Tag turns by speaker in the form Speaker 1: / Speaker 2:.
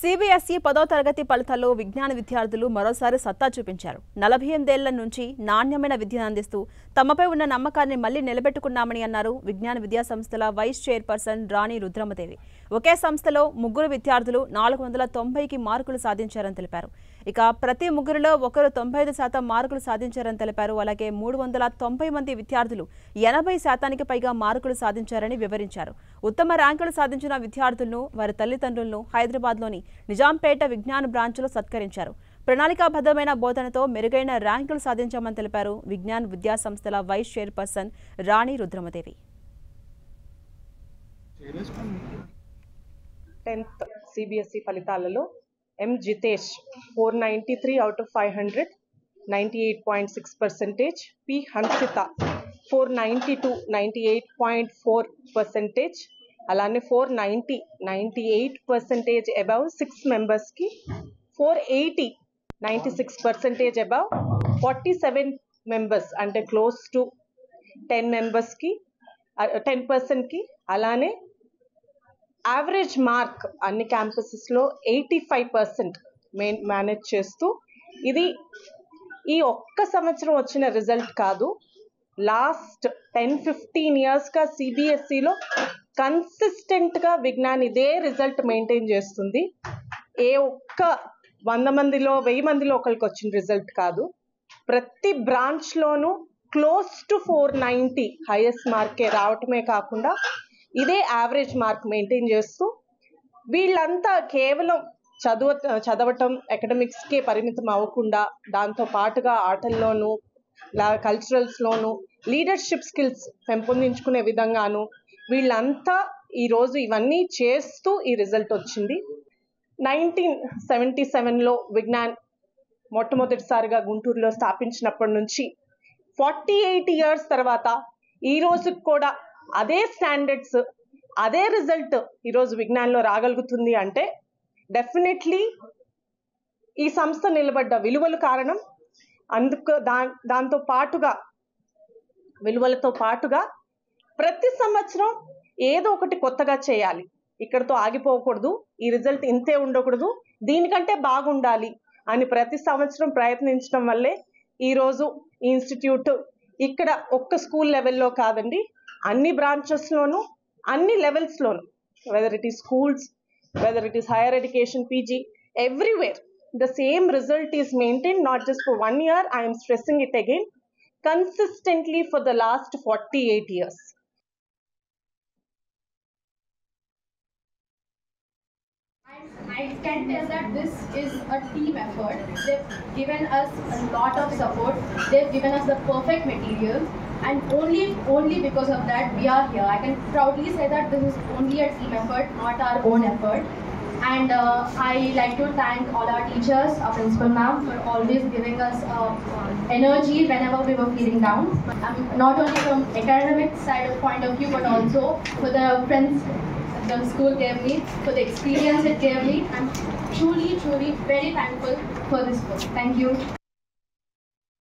Speaker 1: CBSE 10వ తరగతి ఫలితాల్లో విజ్ఞాన విద్యార్థులు మరోసారి సత్తా చూపించారు. 48 ఏళ్ల నుంచి నాణ్యమైన విద్యను అందిస్తూ తమపై ఉన్న నమ్మకాన్ని మళ్లీ నిలబెట్టుకున్నామని అన్నారు విజ్ఞాన విద్యా సంస్థల వైస్ చైర్పర్సన్ రాణి రుద్రమదేవి. ఒకే సంస్థలో ముగ్గురు విద్యార్థులు 490కి మార్కులు సాధించారని తెలిపారు. ఇక ప్రతి ముగ్గురిలో ఒకరు 95% మార్కులు సాధించారని తెలిపారు. అలాగే 390 మంది విద్యార్థులు 80%కి పైగా మార్కులు సాధించారని వివరించారు. ఉత్తమ ర్యాంకులు సాధించిన విద్యార్థులను వారి తల్లిదండ్రులను హైదరాబాద్లోని నిజాంపేట విజ్ఞాన బ్రాంచ్లో సత్కరించారు. ప్రణాళికాబద్ధమైన బోధనతో మెరుగైన ర్యాంకులు సాధించామని తెలిపారు విజ్ఞాన విద్యా సంస్థల వైస్ చైర్పర్సన్ రాణి రుద్రమదేవి.
Speaker 2: 10th CBSE ఫలితాలలో M Jitesh 493 out of 500 98.6%, P Hansitha 492 98.4%, అలానే 490 98% above 6 members కి 480 96% above 47 members అంటే క్లోజ్ టు 10 members కి 10% కి, అలానే యావరేజ్ మార్క్ అన్ని క్యాంపసెస్లో 85% మేనేజ్ చేస్తూ, ఇది ఈ ఒక్క సంవత్సరం వచ్చిన రిజల్ట్ కాదు, లాస్ట్ 10-15 ఇయర్స్గా సిబిఎస్ఈలో కన్సిస్టెంట్గా విజ్ఞాన్ ఇదే రిజల్ట్ మెయింటైన్ చేస్తుంది. ఏ ఒక్క 100 మందిలో 1000 మందిలో ఒకరికి వచ్చిన రిజల్ట్ కాదు. ప్రతి బ్రాంచ్లోనూ క్లోజ్ టు 490 హైయెస్ట్ మార్కే రావటమే కాకుండా ఇదే యావరేజ్ మార్క్ మెయింటైన్ చేస్తూ, వీళ్ళంతా కేవలం చదవటం అకాడమిక్స్కే పరిమితం అవ్వకుండా దాంతో పాటుగా ఆటల్లోనూ కల్చరల్స్లోనూ లీడర్షిప్ స్కిల్స్ పెంపొందించుకునే విధంగాను వీళ్ళంతా ఈరోజు ఇవన్నీ చేస్తూ ఈ రిజల్ట్ వచ్చింది. 1977లో విజ్ఞాన్ మొట్టమొదటిసారిగా గుంటూరులో స్థాపించినప్పటి నుంచి 48 ఇయర్స్ తర్వాత ఈ రోజుకి కూడా అదే స్టాండర్డ్స్ అదే రిజల్ట్ ఈరోజు విజ్ఞాన్లో రాగలుగుతుంది అంటే డెఫినెట్లీ ఈ సంస్థ నిలబడ్డ విలువలు కారణం. అందుకు దాంతో పాటుగా విలువలతో పాటుగా ప్రతి సంవత్సరం ఏదో ఒకటి కొత్తగా చేయాలి, ఇక్కడతో ఆగిపోకూడదు, ఈ రిజల్ట్ ఇంతే ఉండకూడదు, దీనికంటే బాగుండాలి అని ప్రతి సంవత్సరం ప్రయత్నించడం వల్లే ఈరోజు ఈ ఇన్స్టిట్యూట్ ఇక్కడ ఒక్క స్కూల్ లెవెల్లో కాదండి, అన్ని బ్రాంచెస్లోనూ అన్ని లెవెల్స్లోనూ, whether it is schools, whether it is higher education, PG, everywhere the same result is maintained, not just for 1 year, I am stressing it again, consistently for the last 48 years.
Speaker 3: I can tell that this is a team effort. They've given us a lot of support. They've given us the perfect materials, and only because of that we are here. I can proudly say that this is only a team effort, not our own effort. And I like to thank all our teachers, our principal ma'am, for always giving us energy whenever we were feeling down. Not only from academic side of point of view, but also for the friends the school gave me, for the experience it gave me. I'm truly very thankful for this book. Thank you.